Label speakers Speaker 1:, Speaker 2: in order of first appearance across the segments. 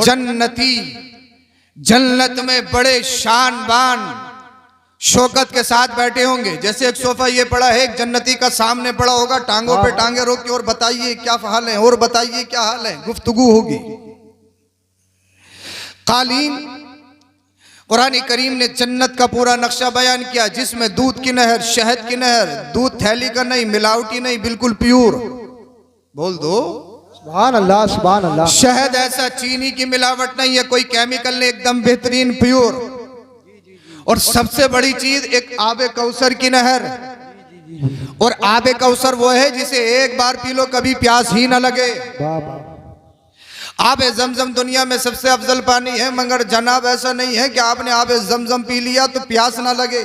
Speaker 1: जन्नती जन्नत में बड़े शान बान शौकत के साथ बैठे होंगे। जैसे एक सोफा ये पड़ा है, एक जन्नती का सामने पड़ा होगा, टांगों पे टांगे रोक के और बताइए क्या हाल है, और बताइए क्या हाल है, गुफ्तगू होगी। कालीन, कुरान करीम ने जन्नत का पूरा नक्शा बयान किया, जिसमें दूध की नहर, शहद की नहर, दूध थैली का नहीं, मिलावटी नहीं, बिल्कुल प्योर। बोल दो
Speaker 2: सुभान अल्लाह, सुभान अल्लाह।
Speaker 1: शहद ऐसा चीनी की मिलावट नहीं है, कोई केमिकल नहीं, एकदम बेहतरीन प्योर। और सबसे बड़ी चीज एक आबे कौसर की नहर। और आबे कौसर वो है जिसे एक बार पी लो कभी प्यास ही ना लगे। आबे जमजम दुनिया में सबसे अफजल पानी है, मगर जनाब ऐसा नहीं है कि आपने आबे जमजम पी लिया तो प्यास ना लगे।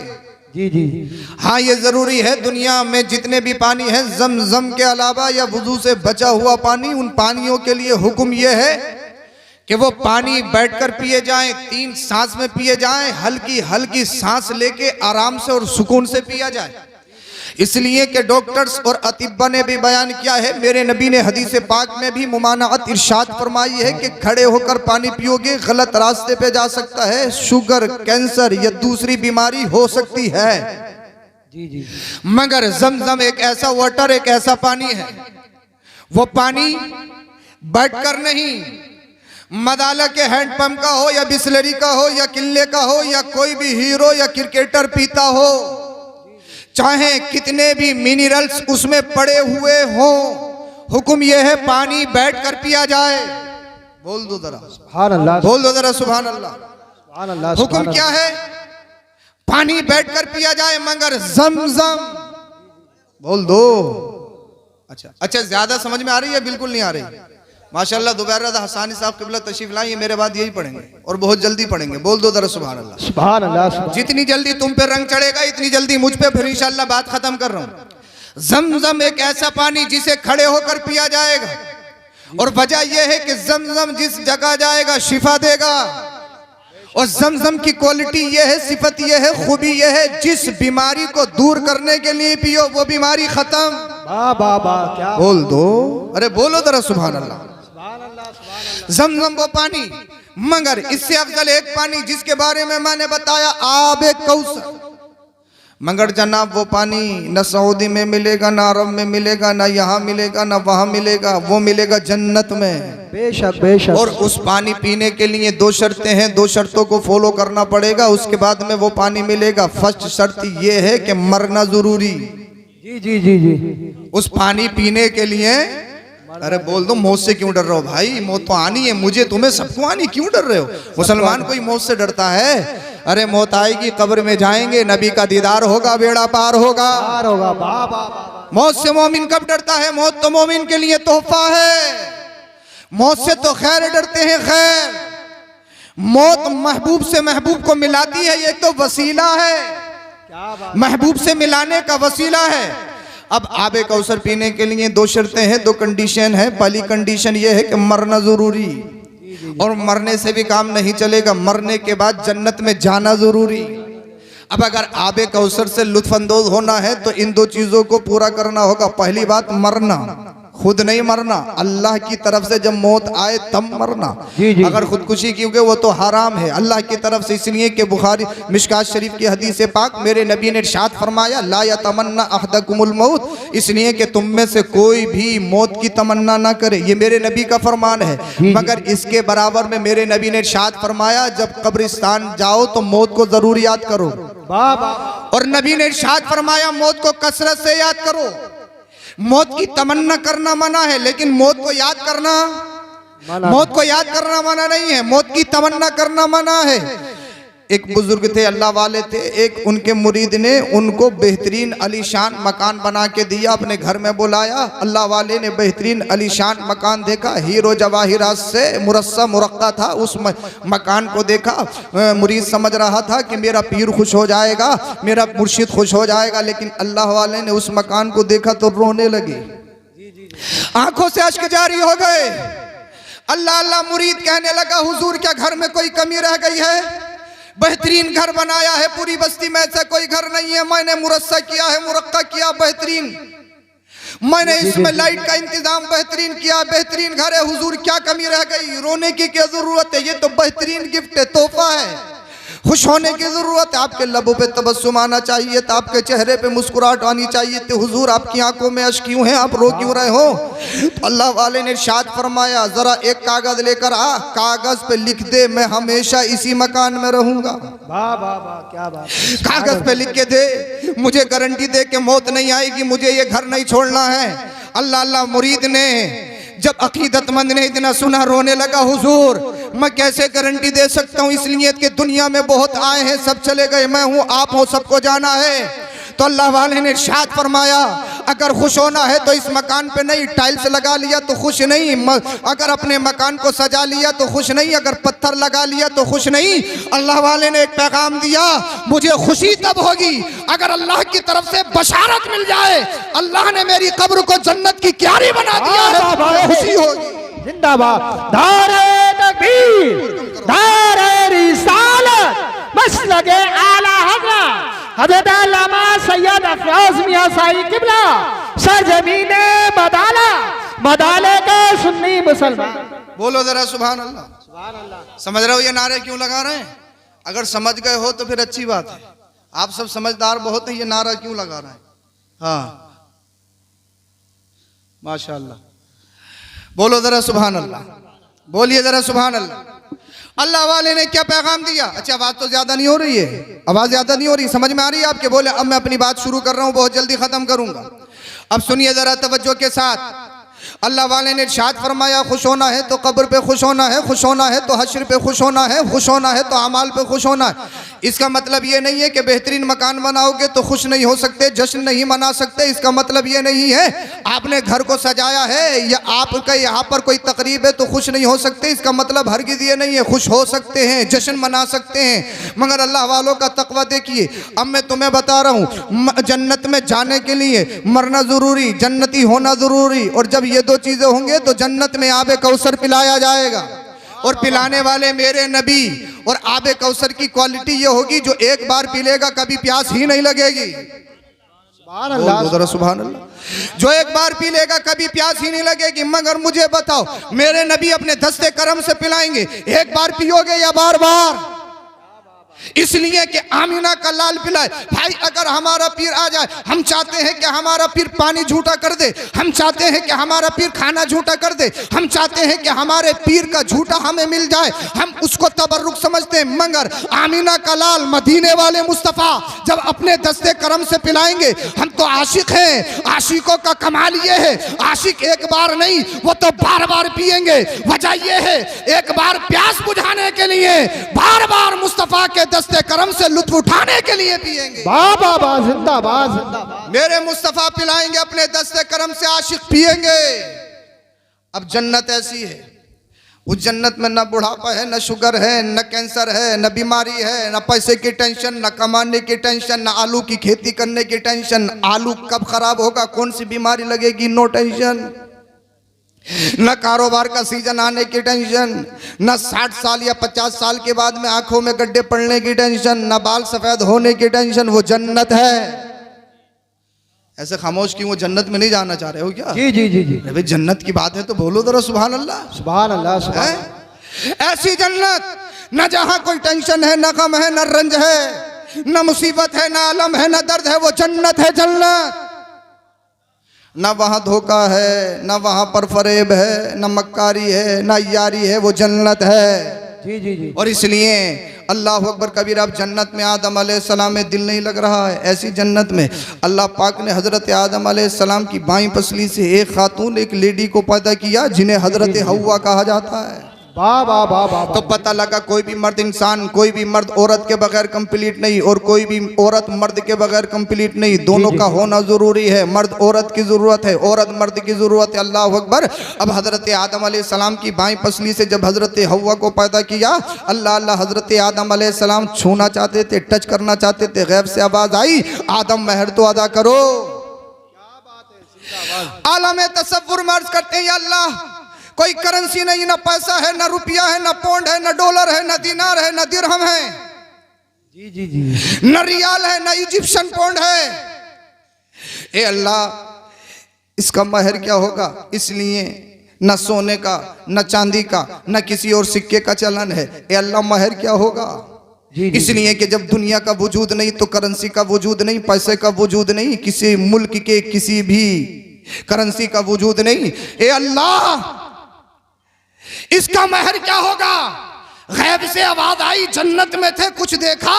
Speaker 2: जी जी।
Speaker 1: हाँ, ये जरूरी है, दुनिया में जितने भी पानी है जमजम के अलावा या वुजू से बचा हुआ पानी, उन पानियों के लिए हुक्म ये है कि वो पानी बैठकर पिए जाएं, 3 सांस में पिए जाएं, हल्की हल्की सांस लेके आराम से और सुकून से पिया जाए। इसलिए कि डॉक्टर्स और अतिब्बा ने भी बयान किया है, मेरे नबी ने हदीस पाक में भी मुमानाअत इरशाद फरमाई है कि खड़े होकर पानी पियोगे गलत रास्ते पे जा सकता है, शुगर, कैंसर या दूसरी बीमारी हो सकती है।
Speaker 2: जी जी।
Speaker 1: मगर जमजम एक ऐसा वाटर, एक ऐसा पानी है, वो पानी बैठकर नहीं, मदाला के हैंडपंप का हो या बिस्लरी का हो या किले का हो या कोई भी हीरो या क्रिकेटर पीता हो, चाहे कितने भी मिनरल्स उसमें पड़े हुए हों, हुक्म यह है पानी बैठकर पिया जाए। बोल दो जरा
Speaker 2: सुभान अल्लाह,
Speaker 1: बोल दो जरा सुभान अल्लाह,
Speaker 2: सुभान अल्लाह।
Speaker 1: हुक्म क्या है? पानी बैठकर पिया जाए, मगर जमजम। बोल दो। अच्छा, ज्यादा समझ में आ रही है? बिल्कुल नहीं आ रही। माशाल्लाह, दोबारा हसानी साहब क़िबला तशरीफ लाएं, ये मेरे बाद यही पढ़ेंगे और बहुत जल्दी पढ़ेंगे। बोल दो जरा सुभान अल्लाह,
Speaker 2: सुभान अल्लाह।
Speaker 1: जितनी जल्दी तुम पे रंग चढ़ेगा इतनी जल्दी मुझ पे, फिर इंशाल्लाह बात खत्म कर रहा हूं। जमजम एक ऐसा पानी जिसे खड़े होकर पिया जाएगा, और वजह यह है कि जमजम जिस जगह जाएगा शिफा देगा। और जमजम की क्वालिटी यह है, सिफत यह है, खूबी यह है, जिस बीमारी को दूर करने के लिए पियो वो बीमारी खत्म।
Speaker 2: क्या
Speaker 1: बोल दो, अरे बोलो जरा सुभान अल्लाह। जमजम वो पानी, मगर इससे अफजल एक पानी जिसके बारे में मैंने बताया, आबे कौसर। मगर जनाब वो पानी न सऊदी में मिलेगा, ना अरब में मिलेगा, ना यहाँ मिलेगा, ना वहाँ मिलेगा, वो मिलेगा जन्नत में।
Speaker 2: बेशक बेशक।
Speaker 1: और उस पानी पीने के लिए 2 शर्तें हैं, 2 शर्तों को फॉलो करना पड़ेगा, उसके बाद में वो पानी मिलेगा। फर्स्ट शर्त ये है कि मरना जरूरी।
Speaker 2: जी जी जी जी।
Speaker 1: उस पानी पीने के लिए, अरे बोल दो, मौत से क्यों डर रहे हो भाई? मौत तो आनी है, मुझे तुम्हें सबको आनी, क्यों डर रहे हो? मुसलमान कोई मौत से डरता है? अरे मौत आएगी, कब्र में जाएंगे, नबी का दीदार होगा, बेड़ा पार होगा। मौत से मोमिन कब डरता है? मौत तो मोमिन के लिए तोहफा है। मौत से तो खैर डरते हैं, खैर। मौत महबूब से महबूब को मिलाती है, ये तो वसीला है, महबूब से मिलाने का वसीला है। अब आबे कौसर पीने के लिए 2 शर्तें हैं, 2 कंडीशन है। पहली कंडीशन ये है कि मरना जरूरी, और मरने से भी काम नहीं चलेगा, मरने के बाद जन्नत में जाना जरूरी। अब अगर आबे कौसर से लुत्फ अंदोज होना है तो इन 2 चीजों को पूरा करना होगा। पहली बात मरना, खुद नहीं मरना, अल्लाह की तरफ से जब मौत आए तब मरना। अगर खुदकुशी की, वो तो हराम है अल्लाह की तरफ से। इसलिए कि बुखारी मिशकात शरीफ की हदीस पाक, मेरे नबी ने इरशाद फरमाया, ला यतमन्ना अहदकुमुल मौत, इसलिए कि तुम में से कोई भी मौत की तमन्ना ना करे। ये मेरे नबी का फरमान है। मगर इसके बराबर में मेरे नबी ने इरशाद फरमाया, जब कब्रिस्तान जाओ तो मौत को जरूर याद करो। और नबी ने इरशाद फरमाया, मौत को कसरत से याद करो। मौत की तमन्ना करना मना है, लेकिन मौत को याद करना, मौत को याद करना मना नहीं है, मौत की तमन्ना करना मना है। एक बुजुर्ग थे, अल्लाह वाले थे, एक उनके मुरीद ने उनको बेहतरीन अलीशान मकान बना के दिया, अपने घर में बुलाया। अल्लाह वाले ने बेहतरीन अलीशान मकान देखा, हीरो जवाहिरात से मुरस्सा मुरक्का था। उस मकान को देखा, मुरीद समझ रहा था कि मेरा पीर खुश हो जाएगा, मेरा मुर्शिद खुश हो जाएगा, लेकिन अल्लाह वाले ने उस मकान को देखा तो रोने लगे, आंखों से अश्क जारी हो गए। अल्लाह अल्लाह मुरीद कहने लगा, हुजूर क्या घर में कोई कमी रह गई है? बेहतरीन घर बनाया है, पूरी बस्ती में ऐसा कोई घर नहीं है, मैंने मुरस्सा किया है, मुरक्का किया, बेहतरीन। मैंने इसमें लाइट का इंतजाम बेहतरीन किया, बेहतरीन घर है हुजूर, क्या कमी रह गई? रोने की क्या जरूरत है? ये तो बेहतरीन गिफ्ट है, तोहफा है। खुश होने की जरूरत है, आपके लबों पे तबस्सुम आना चाहिए था, आपके चेहरे पे मुस्कुराहट आनी चाहिए थी। हुजूर आपकी आंखों में अश्क क्यों हैं, आप रो क्यों रहे हो? तो अल्लाह वाले ने इरशाद फरमाया, जरा एक कागज लेकर आ, कागज पे लिख दे मैं हमेशा इसी मकान में रहूंगा।
Speaker 2: वाह वाह वाह, क्या बात।
Speaker 1: कागज पे लिख के दे, मुझे गारंटी दे के मौत नहीं आएगी, मुझे ये घर नहीं छोड़ना है। अल्लाह अल्लाह मुरीद ने जब अकीदतमंद ने इतना सुना रोने लगा, हुजूर मैं कैसे गारंटी दे सकता हूँ, इसलिए कि दुनिया में बहुत आए हैं सब चले गए, मैं हूँ आप हो, सबको जाना है। तो अल्लाह वाले ने इरशाद फरमाया, अगर खुश होना है तो इस मकान पे नहीं, टाइल्स लगा लिया तो खुश नहीं, अगर अपने मकान को सजा लिया तो खुश नहीं, अगर पत्थर लगा लिया तो खुश नहीं। अल्लाह वाले ने एक पैगाम दिया, मुझे खुशी तब होगी अगर अल्लाह की तरफ से बशारत मिल जाए, अल्लाह ने मेरी कब्र को जन्नत की क्यारी बना दिया है, खुशी होगी।
Speaker 2: जिंदाबाद दारे तकबीर, दारे रिसालत, मसलके आला हज़रत हज़रत अल्लामा सैयद अफरोज मियां साई किबला, सरजमीने मदाला, मदाले के सुन्नी मुसलमान।
Speaker 1: बोलो जरा सुभान अल्लाह।
Speaker 2: सुभान अल्लाह।
Speaker 1: समझ रहे हो ये नारे क्यों लगा रहे हैं? अगर समझ गए हो तो फिर अच्छी बात है, आप सब समझदार बहुत हैं, ये नारा क्यों लगा रहे हैं? हाँ माशाअल्लाह, बोलो जरा सुभान अल्लाह, बोलिए जरा सुभान अल्लाह। अल्लाह वाले ने क्या पैगाम दिया? अच्छा आवाज तो ज्यादा नहीं हो रही है, आवाज ज्यादा नहीं हो रही, समझ में आ रही है आपके? बोले अब मैं अपनी बात शुरू कर रहा हूं, बहुत जल्दी खत्म करूंगा। अब सुनिए जरा तवज्जो के साथ। अल्लाह वाले ने इरशाद फरमाया, खुश होना है तो कब्र पे खुश होना है, खुश होना है तो हश्र पे खुश होना है, खुश होना है तो अमाल पे खुश होना है। इसका मतलब ये नहीं है कि बेहतरीन मकान बनाओगे तो खुश नहीं हो सकते, जश्न नहीं मना सकते। इसका मतलब ये नहीं है आपने घर को सजाया है या आपका यहाँ पर कोई तकरीब है तो खुश नहीं हो सकते। इसका मतलब हरगिज़ ये नहीं है, खुश हो सकते हैं, जश्न मना सकते हैं। मगर अल्लाह वालों का तकवा देखिए। अब मैं तुम्हें बता रहा हूँ, जन्नत में जाने के लिए मरना ज़रूरी, जन्नती होना ज़रूरी, और जब ये दो चीज़ें होंगे तो जन्नत में आबे कौसर पिलाया जाएगा। और पिलाने वाले मेरे नबी, और आबे कौसर की क्वालिटी ये होगी जो एक बार पी लेगा कभी प्यास ही नहीं लगेगी।
Speaker 2: सुभान अल्लाह,
Speaker 1: सुभान अल्लाह। जो एक बार पी लेगा कभी प्यास ही नहीं लगेगी। मगर मुझे बताओ, मेरे नबी अपने दस्ते करम से पिलाएंगे, एक बार पियोगे या बार बार? इसलिए कि आमीना का लाल पिलाए। भाई अगर हमारा पीर आ जाए, हम चाहते हैं कि हमारा पीर पानी झूठा कर दे, हम चाहते हैं कि हमारा पीर खाना झूठा कर दे, हम चाहते हैं कि हमारे पीर का झूठा हमें मिल जाए, हम उसको तबर्रुक समझते हैं। मगर आमीना का लाल मदीने वाले मुस्तफ़ा जब अपने दस्ते करम से पिलाएंगे, हम तो आशिक हैं। आशिकों का कमाल ये है, आशिक एक बार नहीं वो तो बार बार पिएंगे। वजह ये है, एक बार प्यास बुझाने के लिए बार बार मुस्तफ़ा के दस्ते करम से लुत्फ उठाने के लिए पिएंगे।
Speaker 2: बाबा बा जिंदाबाद, जिंदाबाद।
Speaker 1: मेरे मुस्तफा पिलाएंगे अपने दस्ते करम से, आशिक पिएंगे। अब जन्नत ऐसी है, उस जन्नत में न बुढ़ापा है, न शुगर है, न कैंसर है, न बीमारी है, न पैसे की टेंशन, न कमाने की टेंशन, न आलू की खेती करने की टेंशन, आलू कब खराब होगा, कौन सी बीमारी लगेगी, नो टेंशन। न कारोबार का सीजन आने की टेंशन, न 60 साल या 50 साल के बाद में आंखों में गड्ढे पड़ने की टेंशन, न बाल सफेद होने की टेंशन। वो जन्नत है। ऐसे खामोश क्यों? वो जन्नत में नहीं जाना चाह रहे हो क्या?
Speaker 2: जी जी जी जी।
Speaker 1: भाई जन्नत की बात है तो बोलो जरा सुभान अल्लाह।
Speaker 2: सुभान अल्लाह, सुभान।
Speaker 1: ऐसी जन्नत न जहां कोई टेंशन है, न गम है, न रंज है, न मुसीबत है, न अलम है, न दर्द है। वो जन्नत है, जन्नत। न वहाँ धोखा है, न वहाँ पर फरेब है, न मक्कारी है, न यारी है। वो जन्नत है।
Speaker 2: जी जी जी।
Speaker 1: और इसलिए अल्लाह अकबर कबीर। अब जन्नत में आदम अलैहिस्सलाम में दिल नहीं लग रहा है, ऐसी जन्नत में अल्लाह पाक ने हज़रत आदम अलैहिस्सलाम की बाईं पसली से एक खातून, एक लेडी को पैदा किया जिन्हें हज़रत हव्वा कहा जाता है।
Speaker 2: बाबा बाबा।
Speaker 1: तो पता लगा कोई भी मर्द इंसान, कोई भी मर्द औरत के बगैर कंप्लीट नहीं, और कोई भी औरत मर्द के बगैर कंप्लीट नहीं। दोनों का होना जरूरी है। मर्द औरत की जरूरत है, औरत मर्द की जरूरत है। अल्लाह अकबर। अब हजरत आदम अलैहिस्सलाम की बाईं पसली से जब हजरत हव्वा को पैदा किया, अल्लाह अल्लाह हजरत आदम अलैहिस्सलाम छूना चाहते थे, टच करना चाहते थे। गैब से आवाज आई, आदम महर तो अदा करो। आलम तसव्वुर मर्ज करते हैं, या अल्लाह कोई करेंसी नहीं, ना पैसा है, ना रुपया है, ना पौंड है, ना डॉलर है, ना दिनार है, ना दिरहम है,
Speaker 2: जी जी जी,
Speaker 1: न रियाल है, ना इजिप्शियन पौंड है। ए अल्लाह, इसका महर क्या होगा? इसलिए न सोने का, न चांदी का, न किसी और सिक्के का चलन है। ए अल्लाह, महर क्या होगा? इसलिए कि जब दुनिया का वजूद नहीं तो करेंसी का वजूद नहीं, पैसे का वजूद नहीं, किसी मुल्क के किसी भी करेंसी का वजूद नहीं। ए अल्लाह, इसका महर क्या होगा? गैब से आवाज आई, जन्नत में थे कुछ देखा।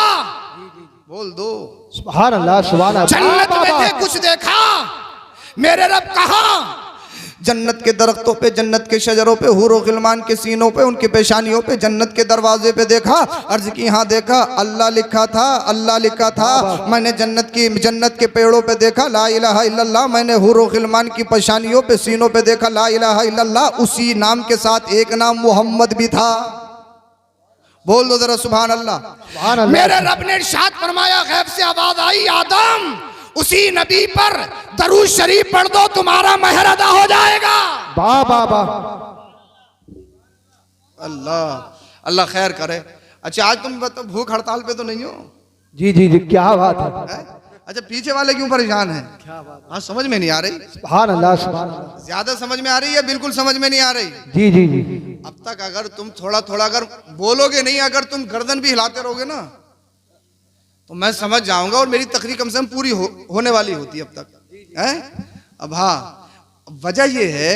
Speaker 1: बोल दो
Speaker 2: सुभान अल्लाह, सुभान अल्लाह।
Speaker 1: जन्नत में थे कुछ देखा, मेरे रब कहा? जन्नत के दरख्तों पे, जन्नत के शजरों पे, हूर और गिलमान के सीनों पे, उनके पेशानियों पे, जन्नत के दरवाजे पे देखा। अर्ज की हाँ देखा, अल्लाह लिखा था, अल्लाह लिखा था। मैंने जन्नत के पेड़ों पे देखा ला इलाहा इल्लल्लाह। मैंने हूर और गिलमान की पेशानियों पे, सीनों पे देखा ला इलाहा इल्लल्लाह। उसी नाम के साथ एक नाम मोहम्मद भी था। बोल दो जरा सुभान अल्लाह। मेरे रब ने इरशाद फरमाया, गैब से आवाज आई, आदम उसी नबी पर दरूद शरीफ पढ़ दो, तुम्हारा महर अदा हो जाएगा।
Speaker 2: वाह वाह वाह।
Speaker 1: अल्लाह अल्लाह खैर करे। अच्छा, आज तुम बताओ भूख हड़ताल पे तो नहीं हो?
Speaker 2: जी जी जी, क्या बात है।
Speaker 1: अच्छा, पीछे वाले क्यों परेशान हैं? हाँ, समझ में नहीं आ रही?
Speaker 2: सुभान अल्लाह, सुभान अल्लाह।
Speaker 1: ज्यादा समझ में आ रही है, बिल्कुल समझ में नहीं आ रही?
Speaker 2: जी जी जी।
Speaker 1: अब तक अगर तुम थोड़ा थोड़ा अगर बोलोगे नहीं, अगर तुम गर्दन भी हिलाते रहोगे ना, तो मैं समझ जाऊंगा और मेरी तकरीर कम से कम पूरी होने वाली होती है अब तक है। अब हाँ, वजह यह है,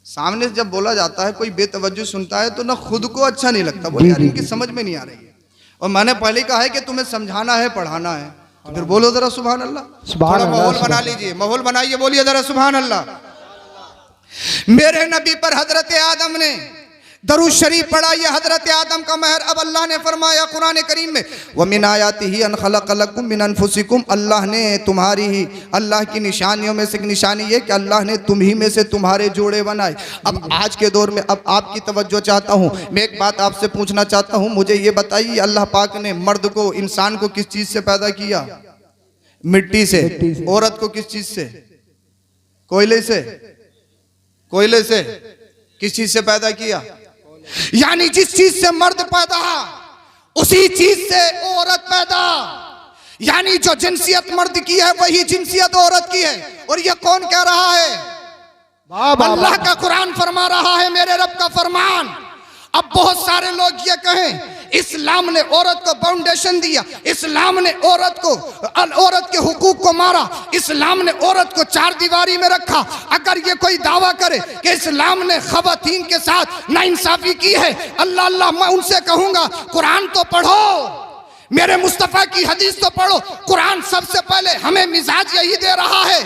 Speaker 1: सामने जब बोला जाता है कोई बेतवज्जो सुनता है तो ना खुद को अच्छा नहीं लगता, बोले यार इनकी समझ में नहीं आ रही है। और मैंने पहले कहा है कि तुम्हें समझाना है, पढ़ाना है, तो फिर बोलो जरा सुभान अल्लाह। थोड़ा माहौल बना लीजिए, माहौल बनाइए, बोलिए जरा सुभान अल्लाह। मेरे नबी पर हजरत आदम ने दरूद शरीफ पढ़ा, ये हजरत आदम का महर। अब अल्लाह ने फरमाया कुरान करीम में, व मिन आयातिही अन खलक़लकुम मिन अनफुसिकुम। अल्लाह ने तुम्हारी ही, अल्लाह की निशानियों में से एक निशानी ये कि अल्लाह ने तुम ही में से तुम्हारे जोड़े बनाए। अब आज के दौर में अब आपकी तवज्जो चाहता हूँ, मैं एक बात आपसे पूछना चाहता हूँ, मुझे ये बताइए अल्लाह पाक ने मर्द को, इंसान को किस चीज से पैदा किया? मिट्टी से। औरत को किस चीज से? कोयले से। कोयले से। किस चीज से पैदा किया? यानी जिस चीज से मर्द पैदा उसी चीज से औरत पैदा। यानी जो जिनसियत मर्द की है वही जिनसियत औरत की है। और ये कौन कह रहा है? अल्लाह का कुरान फरमा रहा है, मेरे रब का फरमान। अब बहुत सारे लोग ये कहें इस्लाम ने औरत को फाउंडेशन दिया, इस्लाम ने औरत के हुकूक को मारा, इस्लाम ने औरत को चार दीवारी में रखा। अगर ये कोई दावा करे कि इस्लाम ने खवातीन के साथ नाइंसाफी की है, अल्लाह अल्लाह, मैं उनसे कहूंगा कुरान तो पढ़ो, मेरे मुस्तफा की हदीस तो पढ़ो। कुरान सबसे पहले हमें मिजाज यही दे रहा है,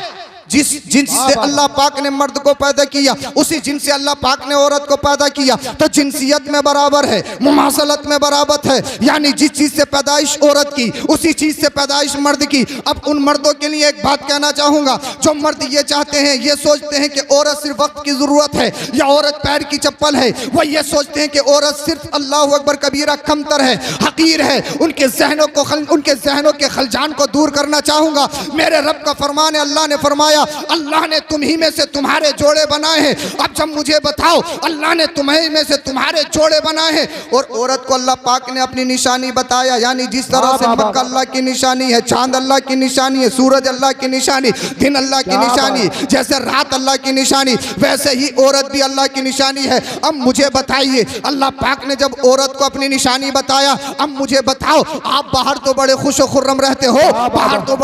Speaker 1: जिस जिन्स से अल्लाह पाक ने मर्द को पैदा किया उसी जिन्स से अल्लाह पाक ने औरत को पैदा किया। तो जिनसियत में बराबर है, मुमासलत में बराबर है। यानी जिस चीज से पैदाइश औरत की उसी चीज से पैदाइश मर्द की। अब उन मर्दों के लिए एक बात कहना चाहूंगा, जो मर्द ये चाहते हैं, ये सोचते हैं कि औरत सिर्फ वक्त की जरूरत है या औरत पैर की चप्पल है, वो ये सोचते हैं कि औरत सिर्फ अल्लाह अकबर कबीरा कमतर है, हकीर है। उनके जहनों के खलजान को दूर करना चाहूंगा। मेरे रब का फरमान है, अल्लाह ने फरमाया अल्लाह ने तुम्ही में से तुम्हारे जोड़े बनाए हैं। अब जब मुझे बताओ, अल्लाह ने तुम्ही में से तुम्हारे जोड़े बनाए हैं और औरत को अल्लाह पाक ने अपनी निशानी बताया। यानी जिस तरह से मक्का अल्लाह की निशानी है, चांद अल्लाह की निशानी है, सूरज अल्लाह की निशानी, दिन अल्लाह की निशानी, जैसे रात अल्लाह की निशानी, वैसे ही औरत भी अल्लाह की निशानी है। अब मुझे बताइए, अल्लाह पाक ने जब औरत को अपनी निशानी बताया, अब मुझे बताओ, आप बाहर तो बड़े खुश खुर्रम रहते हो, बाहर तो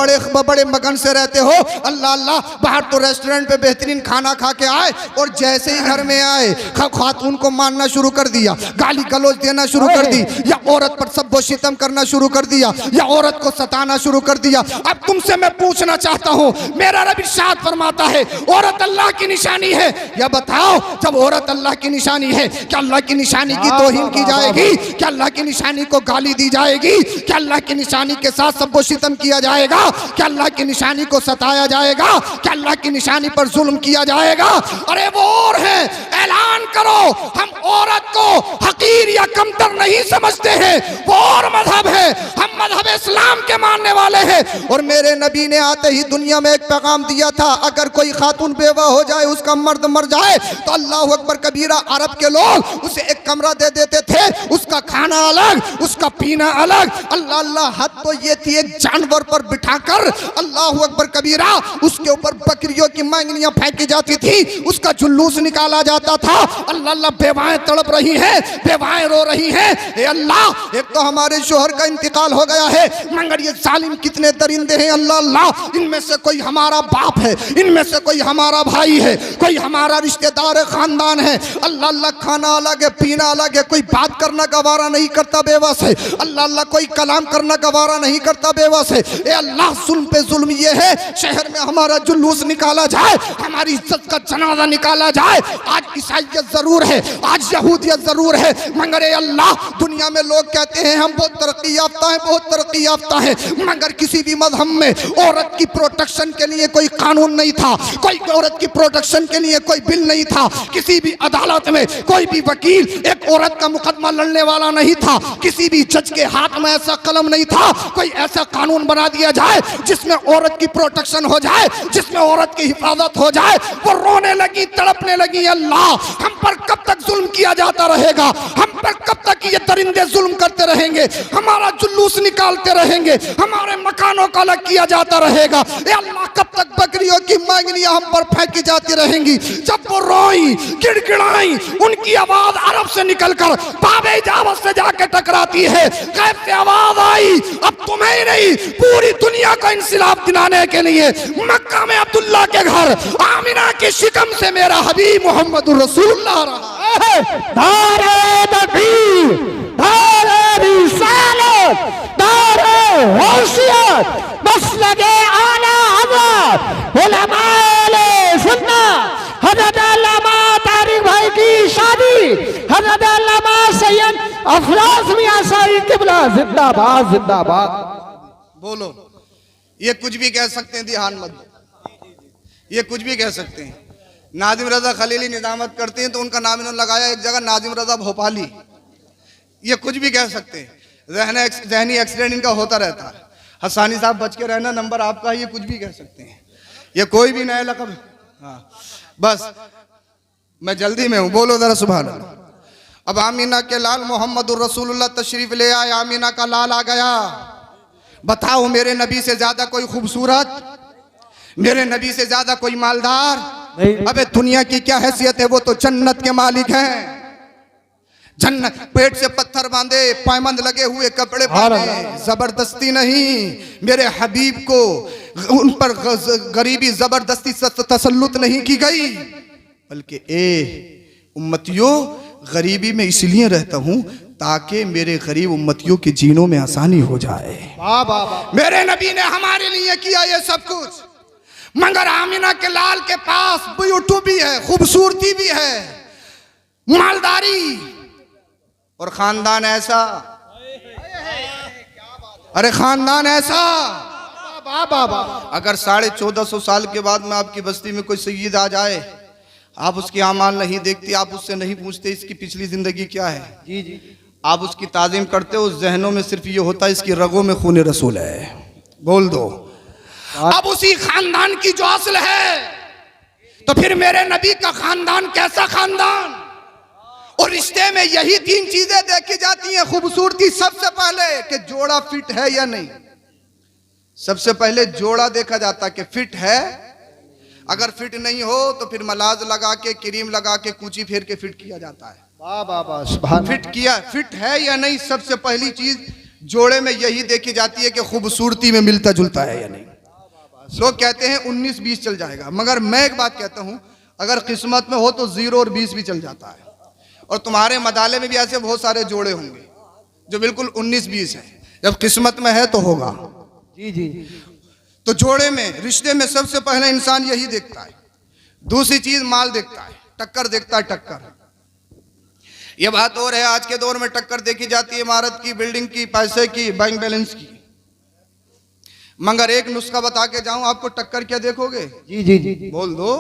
Speaker 1: बड़े मगन से रहते हो, अल्लाह अल्लाह, बाहर तो रेस्टोरेंट पे बेहतरीन खाना खा के आए और जैसे ही घर में आए खातून को मारना शुरू कर दिया, गाली गलौज देना शुरू कर दी, या औरत पर सब्बो शितम करना शुरू कर दिया, या औरत को सताना शुरू कर दिया। अब तुमसे मैं पूछना चाहता हूँ, मेरा रब इरशाद फरमाता है औरत अल्लाह की निशानी है, या बताओ जब औरत अल्लाह की निशानी है, क्या अल्लाह की निशानी की तौहीन की जाएगी? क्या अल्लाह की निशानी को गाली दी जाएगी? क्या अल्लाह की निशानी के साथ सब्बो शितम किया जाएगा? क्या अल्लाह की निशानी को सताया जाएगा? क्या अल्लाह की निशानी पर जुल्म किया जाएगा? अरे वो और है, ऐलान करो, हम औरत को हकीर या कमतर नहीं समझते हैं, वो और मजहब है, हम मजहब इस्लाम के मानने वाले हैं। और मेरे नबी ने आते ही दुनिया में एक पैगाम दिया था, अगर कोई खातून बेवा हो जाए, उसका मर्द मर जाए, तो अल्लाह अकबर कबीरा, अरब के लोग उसे एक कमरा दे देते थे, उसका खाना अलग, अलग, उसका पीना अलग। अल्लाह अल्लाह, हद तो ये थी एक जानवर पर बिठाकर अल्लाह अकबर कबीरा उसके ऊपर बकरियों की मांगनियां फेंकी जाती थी, उसका जुलूस निकाला जाता था। अल्लाह अल्लाह, बेवाएं तड़प रही हैं, बेवाएं रो रही हैं। ए अल्लाह, एक तो हमारे शोहर का इंतकाल हो गया है, मगर ये जालिम कितने दरिंदे हैं। अल्लाह अल्लाह, इनमें से कोई हमारा बाप है, इनमें से कोई हमारा भाई है, कोई हमारा रिश्तेदार है, खानदान है। अल्लाह अल्लाह, खाना अलग है, पीना अलग है, कोई बात करना गवारा नहीं करता, बेबस है। अल्लाह अल्लाह, कोई कलाम करना गवारा नहीं करता, बेबस है। ए अल्लाह, जुल्म पे जुल्म ये है, शहर में हमारा जुलूस निकाला जाए, हमारी इज्जत का जनाजा निकाला जाए। आज ईसाइयत जरूर है, आज यहूदियत जरूर है, मगर ए अल्लाह, दुनिया में लोग कहते हैं हम बहुत तरक्की याफ्ता हैं, बहुत तरक्की याफ्ता है, मगर किसी भी मजहब में औरत की प्रोटेक्शन के लिए कोई कानून नहीं था, कोई औरत की प्रोटेक्शन के लिए कोई बिल नहीं था। किसी भी अदालत में कोई भी वकील एक औरत का मुकदमा लड़ने वाला नहीं था, किसी भी जज के हाथ में ऐसा कलम नहीं था। कोई ऐसा कानून बना दिया जाए जिसमें औरत की प्रोटेक्शन हो जाए, जिसमें औरत की हिफाजत हो जाए। वो रोने लगी, तड़पने लगी, अल्लाह हम पर कब तक जुल्म किया जाता रहेगा, हम पर कब तक ये दरिंदे जुल्म करते रहेंगे, हमारा जुलूस निकालते रहेंगे, हमारे मकानों का अलग किया जाता रहेगा। ए अल्लाह, कब तक बकरियों की मांगनियां हम पर फेंकी जाती रहेंगी। जब वो रोई, गिड़गिड़ाई, उनकी आवाज अरब से निकलकर बाबे जावत से जाके टकराती है। कैसे आवाज आई, अब तुम्हें ही नहीं पूरी दुनिया को इंसिलाब दिलाने के लिए मक्का में अब्दुल्ला के घर आमिना की शिकम से मेरा हबीब मोहम्मद रसूलुल्लाह रहा।
Speaker 2: दारे तकबीर, दारे रिसालत, दारे होशियत, मसलके आला हज़रत उलमाए सुन्नत हज़रत अल्लामा तारिक भाई की शादी, हज़रत अल्लामा सैयद अफरोज मियां साहिब किबला जिंदाबाद जिंदाबाद।
Speaker 1: बोलो, ये कुछ भी कह सकते हैं, ध्यान मत दो, ये कुछ भी कह सकते हैं। नाजिम रजा खलीली निजामत करते हैं तो उनका नाम इन्होंने लगाया एक जगह नाजिम रजा भोपाली। ये कुछ भी कह सकते हैं, जहनी एक्सीडेंट इनका होता रहता है। हसानी साहब बच के रहना, नंबर आपका है, ये कुछ भी कह सकते हैं, ये कोई भी नया लक़ब। हाँ बस मैं जल्दी में हूँ, बोलो जरा सुभान अल्लाह। अब आमीना के लाल मोहम्मद रसूलुल्लाह तशरीफ ले आए, आमीना का लाल आ गया। बताओ, मेरे नबी से ज्यादा कोई खूबसूरत, मेरे नबी से ज्यादा कोई मालदार? अबे दुनिया की क्या हैसियत है, वो तो जन्नत के मालिक हैं। जन्नत, पेट से पत्थर बांधे, पायबंद लगे हुए कपड़े पहने, जबरदस्ती नहीं। मेरे हबीब को उन पर गरीबी जबरदस्ती तसल्लुत नहीं की गई, बल्कि ए उम्मतियों, गरीबी में इसलिए रहता हूं ताकि मेरे गरीब उम्मतियों के जीनों में आसानी हो जाए। मेरे नबी ने हमारे लिए किया ये सब कुछ, मगर आमिना के लाल के पास ब्यूटी भी है, खूबसूरती भी है, मालदारी और खानदान ऐसा, अरे खानदान ऐसा। अगर 1450 साल के बाद में आपकी बस्ती में कोई सय्यद आ जाए, आप उसकी आमाल नहीं देखते, आप उससे नहीं पूछते इसकी पिछली जिंदगी क्या है,
Speaker 2: जी जी,
Speaker 1: आप उसकी ताज़ीम करते हो, जहनों में सिर्फ ये होता है इसकी रगों में खून रसूल है। बोल दो, अब उसी खानदान की जो असल है, तो फिर मेरे नबी का खानदान कैसा खानदान। और रिश्ते में यही 3 चीजें देखी जाती हैं। खूबसूरती सबसे पहले कि जोड़ा फिट है या नहीं, सबसे पहले जोड़ा देखा जाता है कि फिट है। अगर फिट नहीं हो तो फिर मलाज लगा के, क्रीम लगा के, कूची फेर के फिट किया जाता है। फिट किया, फिट है या नहीं, सबसे पहली चीज जोड़े में यही देखी जाती है कि खूबसूरती में मिलता जुलता है या नहीं। लोग कहते हैं 19-20 चल जाएगा, मगर मैं एक बात कहता हूं, अगर किस्मत में हो तो 0 और 20 भी चल जाता है। और तुम्हारे मदाले में भी ऐसे बहुत सारे जोड़े होंगे जो बिल्कुल 19-20 है, जब किस्मत में है तो होगा।
Speaker 2: जी जी,
Speaker 1: तो जोड़े में, रिश्ते में सबसे पहले इंसान यही देखता है। दूसरी चीज माल देखता है, टक्कर देखता है, टक्कर। यह बात और है, आज के दौर में टक्कर देखी जाती है इमारत की, बिल्डिंग की, पैसे की, बैंक बैलेंस की। मगर एक नुस्खा बता के जाऊं आपको, टक्कर क्या देखोगे?
Speaker 2: जी जी जी,
Speaker 1: बोल दो,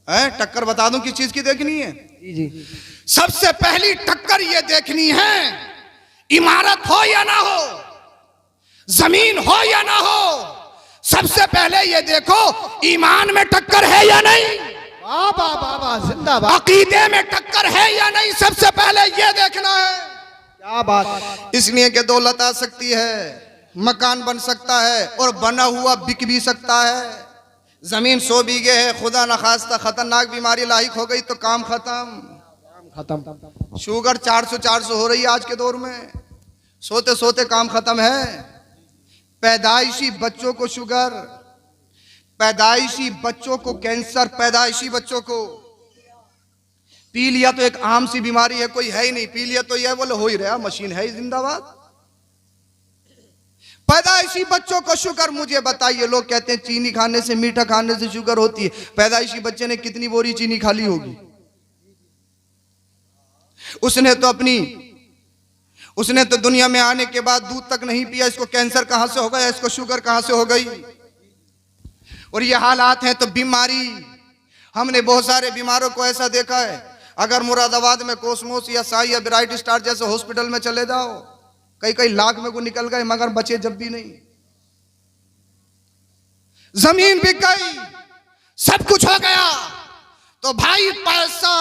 Speaker 1: है टक्कर बता दूं किस चीज की देखनी है?
Speaker 2: जी जी,
Speaker 1: सबसे पहली टक्कर ये देखनी है, इमारत हो या ना हो, जमीन हो या ना हो, सबसे पहले ये देखो ईमान में टक्कर है या नहीं,
Speaker 2: वाह जिंदाबाद,
Speaker 1: अकीदे में टक्कर है या नहीं, सबसे पहले ये देखना है।
Speaker 2: क्या बात।
Speaker 1: इसलिए कि दौलत आ सकती है, मकान बन सकता है और बना हुआ बिक भी सकता है। जमीन 100 बीघे है, खुदा न खास्ता खतरनाक बीमारी लाहिक हो गई तो काम खत्म। शुगर 400 हो रही है आज के दौर में, सोते सोते काम खत्म है। पैदाइशी बच्चों को शुगर, पैदाइशी बच्चों को कैंसर, पैदाइशी बच्चों को। पी लिया तो एक आम सी बीमारी है, कोई है ही नहीं, पी लिया तो यह बोले हो ही रहा, मशीन है ही जिंदाबाद। पैदाइशी बच्चों को शुगर। मुझे बताइए, लोग कहते हैं चीनी खाने से, मीठा खाने से शुगर होती है। पैदाइशी बच्चे ने कितनी बोरी चीनी खा ली होगी? उसने तो दुनिया में आने के बाद दूध तक नहीं पिया, इसको कैंसर कहां से हो गया, इसको शुगर कहां से हो गई? और ये हालात हैं तो बीमारी। हमने बहुत सारे बीमारों को ऐसा देखा है, अगर मुरादाबाद में कोसमोस या साई या ब्राइट स्टार जैसे हॉस्पिटल में चले जाओ, कई लाख में को निकल गए मगर बचे जब भी नहीं। जमीन बिक गई, सब कुछ हो गया, तो भाई पैसा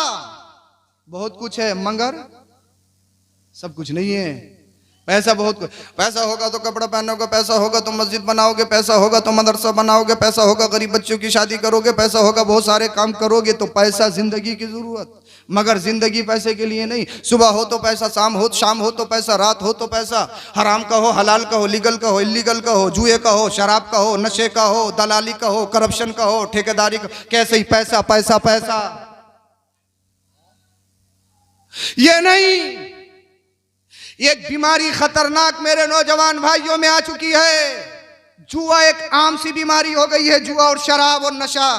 Speaker 1: बहुत कुछ है मगर सब कुछ नहीं है। पैसा बहुत कुछ, पैसा होगा तो कपड़ा पहनोगे, पैसा होगा तो मस्जिद बनाओगे, पैसा होगा तो मदरसा बनाओगे, पैसा होगा गरीब बच्चों की शादी करोगे, पैसा होगा बहुत सारे काम करोगे। तो पैसा जिंदगी की जरूरत, मगर जिंदगी पैसे के लिए नहीं। सुबह हो तो पैसा, शाम हो तो पैसा, रात हो तो पैसा। हराम का हो, हलाल का हो, लीगल का हो, इलीगल का हो, जुए का हो, शराब का हो, नशे का हो, दलाली का हो, करप्शन का हो, ठेकेदारी का, कैसे ही पैसा पैसा पैसा। ये नहीं, एक बीमारी खतरनाक मेरे नौजवान भाइयों में आ चुकी है। जुआ एक आम सी बीमारी हो गई है, जुआ और शराब और नशा।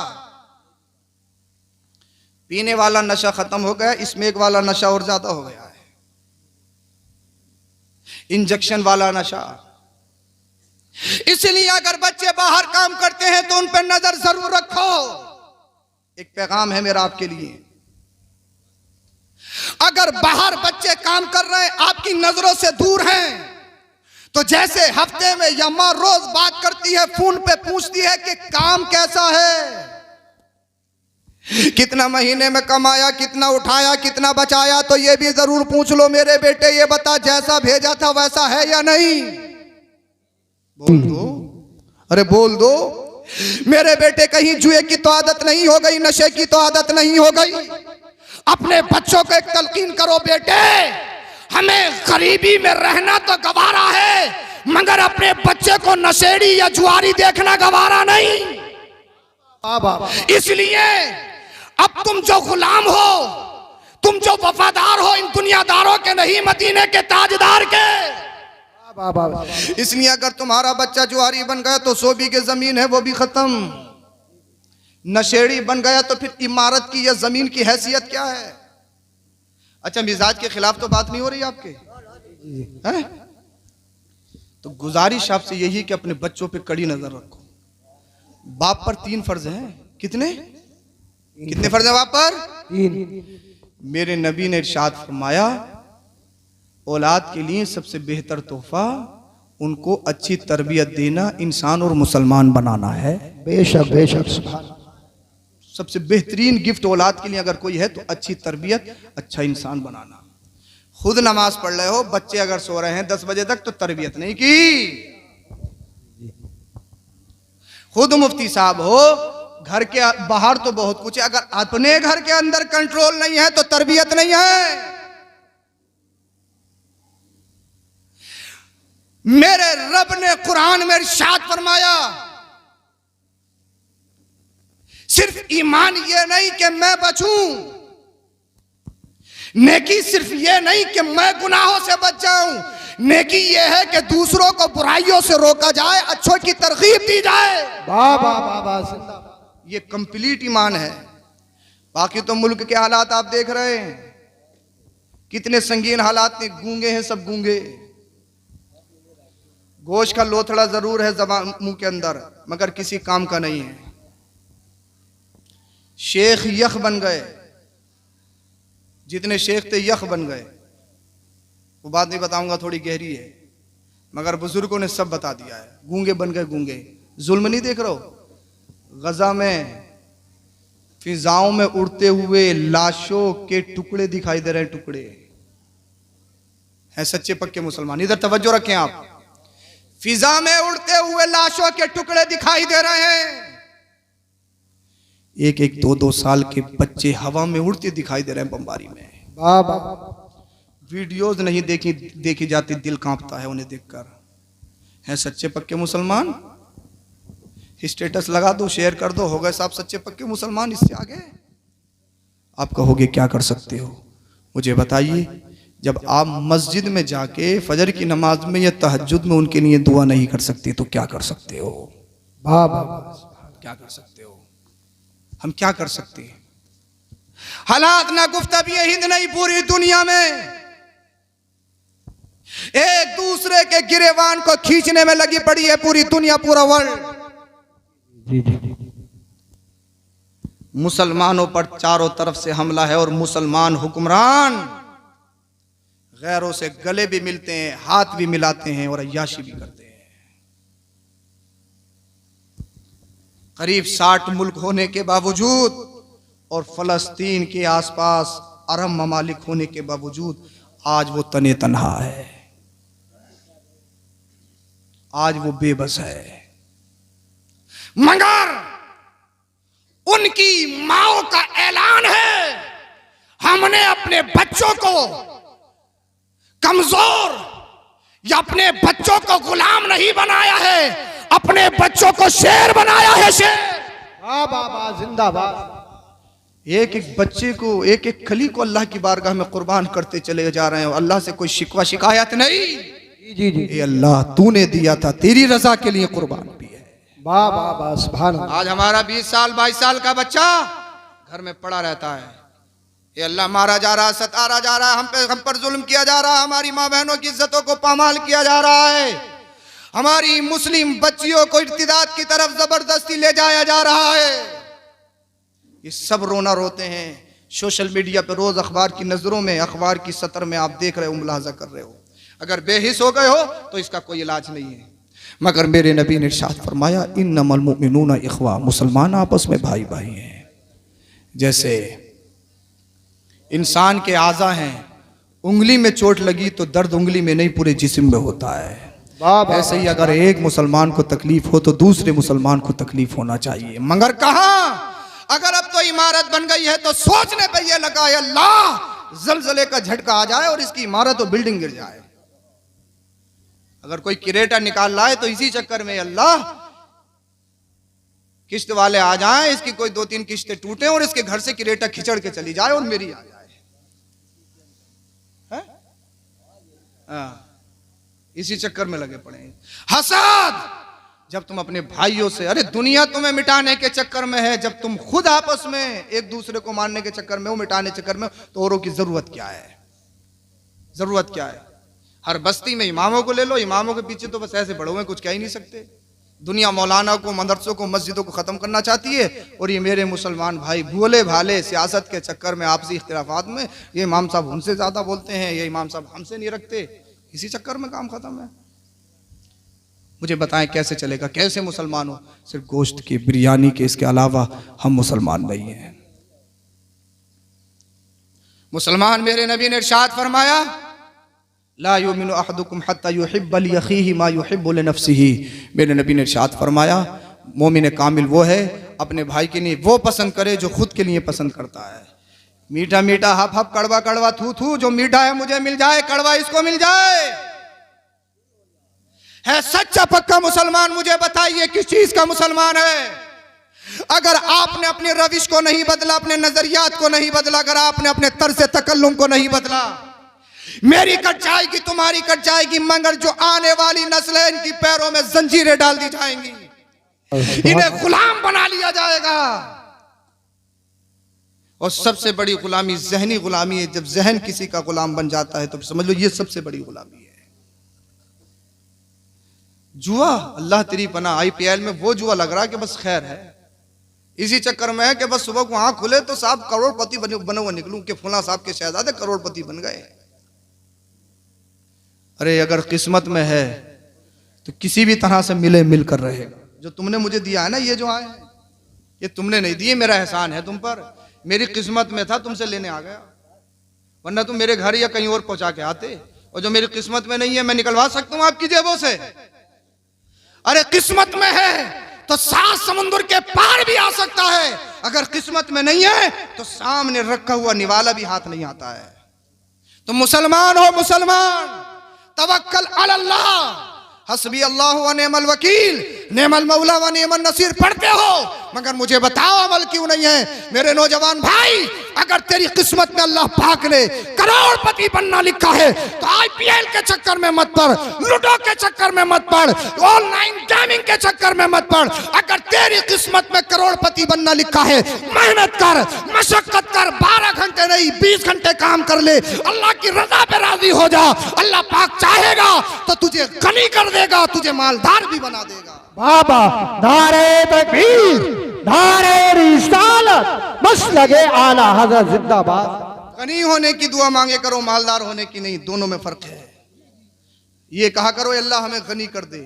Speaker 1: पीने वाला नशा खत्म हो गया, स्मोक वाला नशा और ज्यादा हो गया है, इंजेक्शन वाला नशा। इसलिए अगर बच्चे बाहर काम करते हैं तो उन पर नजर जरूर रखो। एक पैगाम है मेरा आपके लिए, अगर बाहर बच्चे काम कर रहे हैं, आपकी नजरों से दूर हैं, तो जैसे हफ्ते में या मां रोज बात करती है, फोन पे पूछती है कि काम कैसा है, कितना महीने में कमाया, कितना उठाया, कितना बचाया, तो ये भी जरूर पूछ लो मेरे बेटे, ये बता जैसा भेजा था वैसा है या नहीं। बोल दो, अरे बोल दो मेरे बेटे, कहीं जुए की तो आदत नहीं हो गई, नशे की तो आदत नहीं हो गई। अपने बच्चों को एक तलकीन करो, बेटे हमें गरीबी में रहना तो गवारा है, मगर अपने बच्चे को नशेड़ी या जुआरी देखना गवारा नहीं। इसलिए अब तुम जो गुलाम हो, तुम जो वफादार हो, इन दुनियादारों के नहीं, मदीने के ताजदार के। इसलिए अगर तुम्हारा बच्चा जुआरी बन गया तो 100 बीघे जमीन है वो भी खत्म, नशेड़ी बन गया तो फिर इमारत की या जमीन की हैसियत क्या है? अच्छा, मिजाज के खिलाफ तो बात नहीं हो रही आपके है? तो गुजारिश आपसे यही कि अपने बच्चों पे कड़ी नजर रखो। बाप पर 3 फर्ज हैं। कितने फर्ज हैं बाप पर?
Speaker 2: 3।
Speaker 1: मेरे नबी ने इरशाद फरमाया, औलाद के लिए सबसे बेहतर तोहफा उनको अच्छी तरबियत देना, इंसान और मुसलमान बनाना है।
Speaker 2: बेशक बेशक, सुभान।
Speaker 1: सबसे बेहतरीन गिफ्ट औलाद के लिए अगर कोई है तो अच्छी तरबियत, अच्छा इंसान बनाना। खुद नमाज पढ़ रहे हो, बच्चे अगर सो रहे हैं 10 बजे तक तो तरबियत नहीं की। खुद मुफ्ती साहब हो, घर के बाहर तो बहुत कुछ है, अगर अपने घर के अंदर कंट्रोल नहीं है तो तरबियत नहीं है। मेरे रब ने कुरान में इरशाद फरमाया, सिर्फ ईमान ये नहीं कि मैं बचूं, नेकी सिर्फ ये नहीं कि मैं गुनाहों से बच जाऊं, नेकी ये है कि दूसरों को बुराइयों से रोका जाए, अच्छों की तरगीब दी जाए।
Speaker 2: वाह वाह वाह वाह,
Speaker 1: ये कंप्लीट ईमान है। बाकी तो मुल्क के हालात आप देख रहे हैं, कितने संगीन हालात में, गूंगे हैं सब गूंगे। गोश्त का लोथड़ा जरूर है जबान मुंह के अंदर, मगर किसी काम का नहीं है। शेख यख बन गए, जितने शेख थे यख बन गए। वो बात नहीं बताऊंगा, थोड़ी गहरी है, मगर बुजुर्गों ने सब बता दिया है। गूंगे बन गए गूंगे। जुल्म नहीं देख रहे हो? गजा में फिजाओं में उड़ते हुए लाशों के टुकड़े दिखाई दे रहे हैं, टुकड़े है सच्चे पक्के मुसलमान। इधर तवज्जो रखें आप, फिजा में उड़ते हुए लाशों के टुकड़े दिखाई दे रहे हैं। एक एक 2-2 साल के बच्चे हवा में उड़ते दिखाई दे रहे हैं बमबारी में।
Speaker 2: वाह वाह,
Speaker 1: वीडियोस नहीं देखी जाती, दिल कांपता है उन्हें देखकर। हैं सच्चे पक्के मुसलमान? स्टेटस लगा दो, शेयर कर दो, हो गए साहब सच्चे पक्के मुसलमान। इससे आगे आप कहोगे क्या कर सकते हो? मुझे बताइए, जब आप मस्जिद में जाके फजर की नमाज में या तहज्जुद में उनके लिए दुआ नहीं कर सकते तो क्या कर सकते हो?
Speaker 2: वाह वाह,
Speaker 1: क्या कर सकते हो? हम क्या कर सकते हैं? हालात ना गुफ्तगू हिंद नहीं, पूरी दुनिया में एक दूसरे के गिरेबान को खींचने में लगी पड़ी है पूरी दुनिया, पूरा वर्ल्ड।
Speaker 2: जी जी जी,
Speaker 1: मुसलमानों पर चारों तरफ से हमला है और मुसलमान हुक्मरान गैरों से गले भी मिलते हैं, हाथ भी मिलाते हैं और अय्याशी भी करते हैं। करीब 60 मुल्क होने के बावजूद और फलस्तीन के आसपास अरब ममालिक होने के बावजूद आज वो तने तन्हा है, आज वो बेबस है। मगर उनकी माओ का ऐलान है, हमने अपने बच्चों को कमजोर या अपने बच्चों को गुलाम नहीं बनाया है, अपने बच्चों को शेर बनाया है। शेर।
Speaker 2: वाह वाह वाह, जिंदाबाद।
Speaker 1: एक एक बच्चे को, एक एक खली को अल्लाह की बारगाह में कुर्बान करते चले जा रहे हैं। अल्लाह से कोई शिकवा शिकायत नहीं।
Speaker 2: जी जी,
Speaker 1: ये अल्लाह तूने दिया था, तेरी रजा के लिए कुर्बान भी है।
Speaker 2: वाह वाह वाह, सुभान अल्लाह।
Speaker 1: आज हमारा 20 साल 22 साल का बच्चा घर में पड़ा रहता है। ये अल्लाह मारा जा रहा, सतारा जा रहा, हम पर जुल्म किया जा रहा, हमारी माँ बहनों की इज्जतों को पामाल किया जा रहा है, हमारी मुस्लिम बच्चियों को इर्तिदाद की तरफ जबरदस्ती ले जाया जा रहा है। ये सब रोना रोते हैं। सोशल मीडिया पे रोज अखबार की नजरों में, अखबार की सतर में आप देख रहे हो, मुलाजा कर रहे हो। अगर बेहिस हो गए हो तो इसका कोई इलाज नहीं है। मगर मेरे नबी ने इरशाद फरमाया, इन्नमल मुमिनूना इख्वा, मुसलमान आपस में भाई भाई हैं। जैसे इंसान के आज़ा हैं, उंगली में चोट लगी तो दर्द उंगली में नहीं पूरे जिस्म में होता है। ऐसे ही अगर एक मुसलमान को तकलीफ हो तो दूसरे मुसलमान को तकलीफ होना चाहिए। मगर कहाँ, अगर अब तो इमारत बन गई है तो सोचने पे ये लगा है अल्लाह जलजले का झटका आ जाए और इसकी इमारत और बिल्डिंग गिर जाए। अगर कोई किरेटा निकाल लाए तो इसी चक्कर में अल्लाह किश्त वाले आ जाएं, इसकी कोई 2-3 किश्तें टूटे और इसके घर से किरेटा खिंचड़ के चली जाए और मेरी आ जाए। इसी चक्कर में लगे पड़े हैं। हसद, जब तुम अपने भाइयों से, अरे दुनिया तुम्हें मिटाने के चक्कर में है, जब तुम खुद आपस में एक दूसरे को मारने के चक्कर में हो, मिटाने के चक्कर में, तो औरों की जरूरत क्या है? जरूरत क्या है? हर बस्ती में इमामों को ले लो, इमामों के पीछे तो बस ऐसे बड़े हुए, कुछ कह ही नहीं सकते। दुनिया मौलाना को, मदरसों को, मस्जिदों को खत्म करना चाहती है और ये मेरे मुसलमान भाई भोले भाले सियासत के चक्कर में, आपसी इख्तिलाफात में, ये इमाम साहब उनसे ज्यादा बोलते हैं, ये इमाम साहब हमसे नहीं रखते, इसी चक्कर में काम खत्म है। मुझे बताएं कैसे चलेगा? कैसे मुसलमान हो? सिर्फ गोश्त की बिरयानी के, इसके अलावा हम मुसलमान नहीं हैं। मुसलमान, मेरे नबी ने इरशाद फरमाया, ला युमिनु अहदुकुम हत्ता युहिब्ब लि अखीहि मा युहिब्बु लिनफ्सिही। मेरे नबी ने इरशाद फरमाया, मोमिन कामिल वो है अपने भाई के लिए वो पसंद करे जो खुद के लिए पसंद करता है। मीठा मीठा हप हप, कड़वा कड़वा थू थू, जो मीठा है मुझे मिल जाए, कड़वा इसको मिल जाए। है सच्चा पक्का मुसलमान? मुझे बताइए किस चीज का मुसलमान है? अगर आपने अपने रविश को नहीं बदला, अपने नजरियात को नहीं बदला, अगर आपने अपने तर्ज तकल्लुम को नहीं बदला, मेरी कट जाएगी, तुम्हारी कट जाएगी, मगर जो आने वाली नस्ल है इनकी पैरों में जंजीरें डाल दी जाएंगी, इन्हें गुलाम बना लिया जाएगा। और सबसे बड़ी गुलामी जहनी गुलामी है। जब जहन किसी का गुलाम बन जाता है तो समझ लो ये सबसे बड़ी गुलामी है। जुआ, अल्लाह तेरी पनाह, IPL में वो जुआ लग रहा है कि बस खैर है। इसी चक्कर में है कि बस सुबह को आंख खुले तो साहब करोड़पति बने हुए निकलूं कि फुला साहब के शहजादे करोड़पति बन गए। अरे अगर किस्मत में है तो किसी भी तरह से मिले मिलकर रहेगा। जो तुमने मुझे दिया है ना, ये जो आए हैं, ये तुमने नहीं दिए, मेरा एहसान है तुम पर। मेरी किस्मत में था, तुमसे लेने आ गया, वरना तुम मेरे घर या कहीं और पहुंचा के आते। और जो मेरी किस्मत में नहीं है मैं निकलवा सकता हूं आपकी जेबों से। अरे किस्मत में है तो 7 समुद्र के पार भी आ सकता है, अगर किस्मत में नहीं है तो सामने रखा हुआ निवाला भी हाथ नहीं आता है। तो मुसलमान हो मुसलमान, तवक्कल अलल्लाह, हस्बी अल्लाह व निअमल वकील, नेमल मौला व निअमन नसीर पढ़ते हो, मगर मुझे बताओ अमल क्यों नहीं है? मेरे नौजवान भाई, अगर तेरी किस्मत में अल्लाह पाक ने करोड़पति बनना लिखा है तो आईपीएल के चक्कर में मत पड़, लूडो के चक्कर में मत पड़, ऑनलाइन गेमिंग के चक्कर में मत पड़। अगर तेरी किस्मत में करोड़पति बनना लिखा है, मेहनत कर, मशक्कत कर, 12 घंटे नहीं 20 घंटे काम कर ले, अल्लाह की रजा पे राजी हो जा। अल्लाह पाक चाहेगा तो तुझे गनी कर देगा, तुझे मालदार भी बना देगा।
Speaker 2: बाबा नारे तकबीर, नारे रिसालत, मसलगे आला हज़रत जिंदाबाद।
Speaker 1: गनी होने की दुआ मांगे करो, मालदार होने की नहीं, दोनों में फर्क है। ये कहा करो अल्लाह हमें गनी कर दे।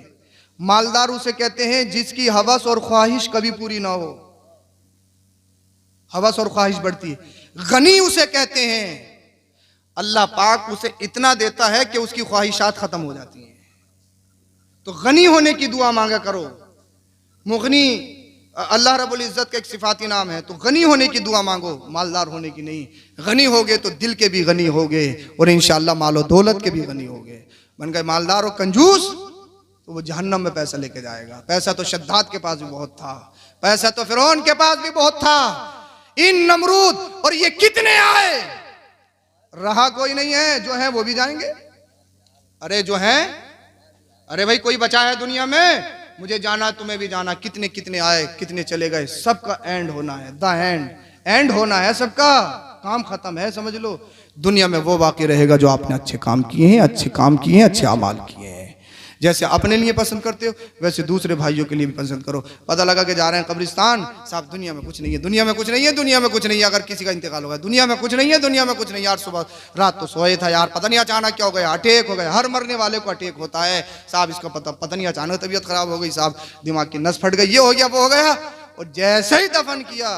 Speaker 1: मालदार उसे कहते हैं जिसकी हवस और ख्वाहिश कभी पूरी ना हो, हवस और ख्वाहिश बढ़ती है। गनी उसे कहते हैं अल्लाह पाक उसे इतना देता है कि उसकी ख्वाहिशात खत्म हो जाती हैं। तो गनी होने की दुआ मांगा करो। मुगनी अल्लाह रब्बुल इज्जत का एक सिफाती नाम है। तो गनी होने की दुआ मांगो, मालदार होने की नहीं। गनी होगे तो दिल के भी गनी होगे और इंशाअल्लाह मालो दौलत के भी गनी होगे। बन गए मालदार और कंजूस तो वो जहन्नम में पैसा लेके जाएगा। पैसा तो शद्दाद के पास भी बहुत था, पैसा तो फिरौन के पास भी बहुत था, इन नमरूद, और ये कितने आए, रहा कोई नहीं है, जो है वो भी जाएंगे। अरे जो है, अरे भाई कोई बचा है दुनिया में? मुझे जाना, तुम्हें भी जाना। कितने कितने आए, कितने चले गए, सबका एंड होना है, द एंड होना है, सबका काम खत्म है, समझ लो। दुनिया में वो बाकी रहेगा जो आपने अच्छे काम किए हैं, अच्छे काम किए हैं, अच्छे अमाल किए हैं। जैसे अपने लिए पसंद करते हो वैसे दूसरे भाइयों के लिए भी पसंद करो। पता लगा कि जा रहे हैं कब्रिस्तान, साहब दुनिया में कुछ नहीं है, दुनिया में कुछ नहीं है, दुनिया में कुछ नहीं है। अगर किसी का इंतकाल हो गया, दुनिया में कुछ नहीं है, दुनिया में कुछ नहीं। यार सुबह रात तो सोए था यार, पता नहीं अचानक क्या हो गया, अटैक हो गया। हर मरने वाले को अटैक होता है साहब, इसको पता नहीं अचानक तबीयत खराब हो गई साहब, दिमाग की नस फट गई, ये हो गया वो हो गया। और जैसे ही दफन किया,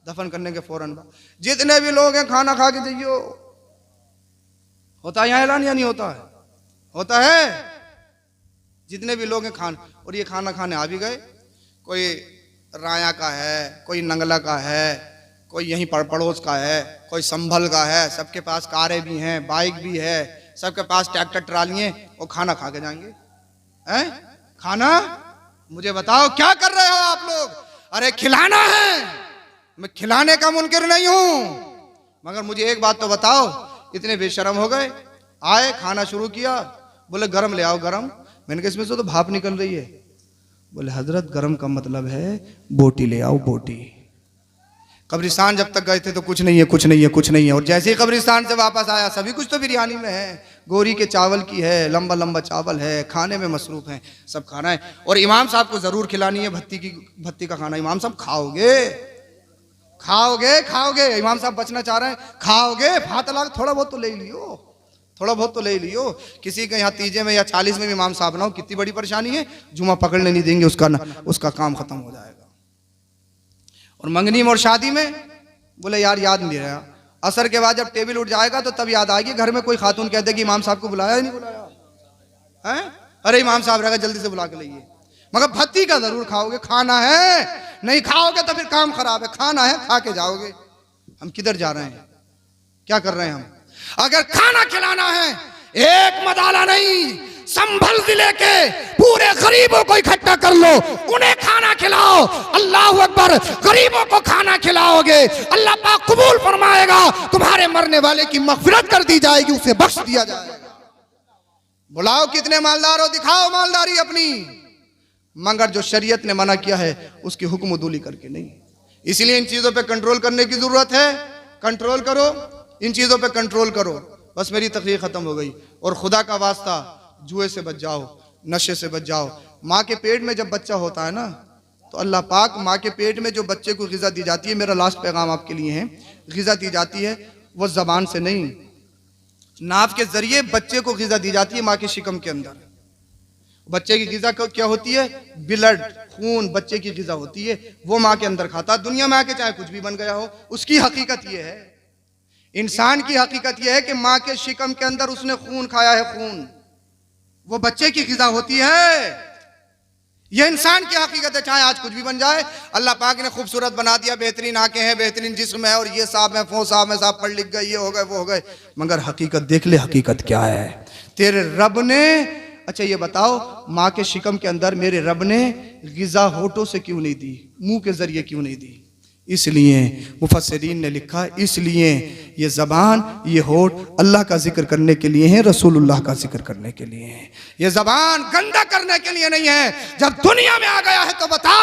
Speaker 1: दफन करने के फौरन बाद जितने भी लोग हैं खाना खा के जाइयो। होता है यहाँ ऐलान या नहीं होता है? होता है। जितने भी लोग हैं खाना, और ये खाना खाने आ भी गए। कोई राया का है, कोई नंगला का है, कोई यहीं पड़ोस का है, कोई संभल का है, सबके पास कारें भी हैं, बाइक भी है, सबके पास ट्रैक्टर ट्राली हैं, वो खाना खा के जाएंगे। हैं खाना? मुझे बताओ क्या कर रहे हो आप लोग? अरे खिलाना है, मैं खिलाने का मुनकिर नहीं हूं, मगर मुझे एक बात तो बताओ, इतने बेशर्म हो गए, आए खाना शुरू किया, बोले गरम ले आओ गरम। मैंने कहा इसमें से तो भाप निकल रही है। बोले हजरत गरम का मतलब है बोटी ले आओ, बोटी। कब्रिस्तान जब तक गए थे तो कुछ नहीं है, कुछ नहीं है, कुछ नहीं है, और जैसे ही कब्रिस्तान से वापस आया सभी कुछ तो बिरयानी में है, गोरी के चावल की है, लंबा लंबा चावल है, खाने में मसरूफ है, सब खाना है। और इमाम साहब को जरूर खिलानी है भत्ती का खाना। इमाम साहब खाओगे खाओगे खाओगे, इमाम साहब बचना चाह रहे हैं, खाओगे, फात लाग थोड़ा बहुत तो ले लियो, थोड़ा बहुत तो ले लियो। किसी के यहाँ तीजे में या 40 में भी इमाम साहब ना हो, कितनी बड़ी परेशानी है, जुमा पकड़ने नहीं देंगे, उसका काम खत्म हो जाएगा। और मंगनी में और शादी में बोले यार याद नहीं रहा, असर के बाद जब टेबल उठ जाएगा तो तब याद आएगी। घर में कोई खातून कहते कि इमाम साहब को बुलाया ही नहीं बुलाया है, अरे इमाम साहब रहेगा जल्दी से बुला के लाइए। मगर भत्ती का जरूर खाओगे, खाना है, नहीं खाओगे तो फिर काम खराब है, खाना है खा के जाओगे। हम किधर जा रहे हैं, क्या कर रहे हैं हम? अगर खाना खिलाना है, एक मदाला नहीं, संभल जिले के पूरे गरीबों को इकट्ठा कर लो, उन्हें खाना खिलाओ। अल्लाह अकबर, गरीबों को खाना खिलाओगे, अल्लाह पाक कबूल फरमाएगा, तुम्हारे मरने वाले की मगफिरत कर दी जाएगी, उसे बख्श दिया जाएगा। बुलाओ कितने मालदार हो, दिखाओ मालदारी अपनी, मगर जो शरीयत ने मना किया है उसकी हुक्म उदूली करके नहीं। इसलिए इन चीजों पे कंट्रोल करने की जरूरत है। कंट्रोल करो, इन चीजों पे कंट्रोल करो। बस मेरी तकरीर खत्म हो गई। और खुदा का वास्ता जुए से बच जाओ, नशे से बच जाओ। माँ के पेट में जब बच्चा होता है ना, तो अल्लाह पाक माँ के पेट में जो बच्चे को ग़िज़ा दी जाती है, मेरा लास्ट पैगाम आपके लिए है, ग़िज़ा दी जाती है वो ज़बान से नहीं, नाव के जरिए बच्चे को ग़िज़ा दी जाती है। माँ के शिकम के अंदर बच्चे की ग़िज़ा क्या होती है? ब्लड, खून, बच्चे की ग़िज़ा होती है, वो माँ के अंदर खाता। दुनिया में आके चाहे कुछ भी बन गया हो, उसकी हकीकत ये है। इंसान की हकीकत यह है कि माँ के शिकम के अंदर उसने खून खाया है, खून वो बच्चे की ग़िज़ा होती है। ये इंसान की हकीकत है, चाहे आज कुछ भी बन जाए। अल्लाह पाक ने खूबसूरत बना दिया, बेहतरीन आंखें हैं, बेहतरीन जिस्म है, और ये साहब है, वो साहब है, साहब पढ़ लिख गए, ये हो गए, वो हो गए, मगर हकीकत देख ले, हकीकत क्या है तेरे रब ने। अच्छा ये बताओ, माँ के शिकम के अंदर मेरे रब ने ग़िज़ा होठों से क्यों नहीं दी, मुंह के जरिए क्यों नहीं दी? इसलिए मुफस्सिरीन ने लिखा, इसलिए ये ज़बान, ये होठ अल्लाह का जिक्र करने के लिए है, रसूलुल्लाह का जिक्र करने के लिए है। ये ज़बान गंदा करने के लिए नहीं है। जब दुनिया में आ गया है तो बता,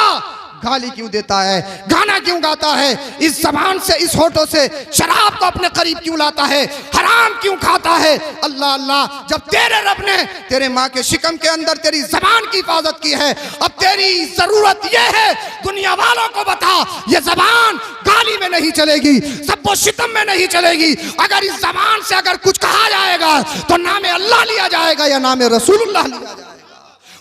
Speaker 1: गाली क्यों देता है, गाना क्यों गाता है, इस ज़बान से, इस होठों से शराब को अपने करीब क्यों लाता है, हराम क्यों खाता है? अल्लाह अल्लाह, जब तेरे रब ने तेरे माँ के शिकम के अंदर तेरी ज़बान की हिफाजत की है, अब तेरी ज़रूरत यह है दुनिया वालों को बता, ये ज़बान गाली में नहीं चलेगी, सब्बो शितम में नहीं चलेगी। अगर इस ज़बान से अगर कुछ कहा जाएगा तो नाम अल्लाह लिया जाएगा या नाम रसूलुल्लाह लिया जाएगा।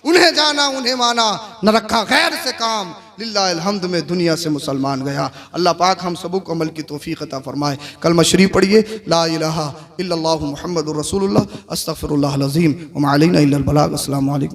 Speaker 1: उन्हें जाना उन्हें माना, न रखा गैर से काम, लिल्लाहिल हम्द में दुनिया से मुसलमान गया। अल्लाह पाक हम सबों को अमल की तौफीक अता फरमाए। कलमा शरीफ पढ़िए, ला इलाहा इल्लल्लाहु मुहम्मदुर रसूलुल्लाह, अस्तगफिरुल्लाहल अज़ीम व मा अलैना इल्लल बलाग। अस्सलामु अलैकुम।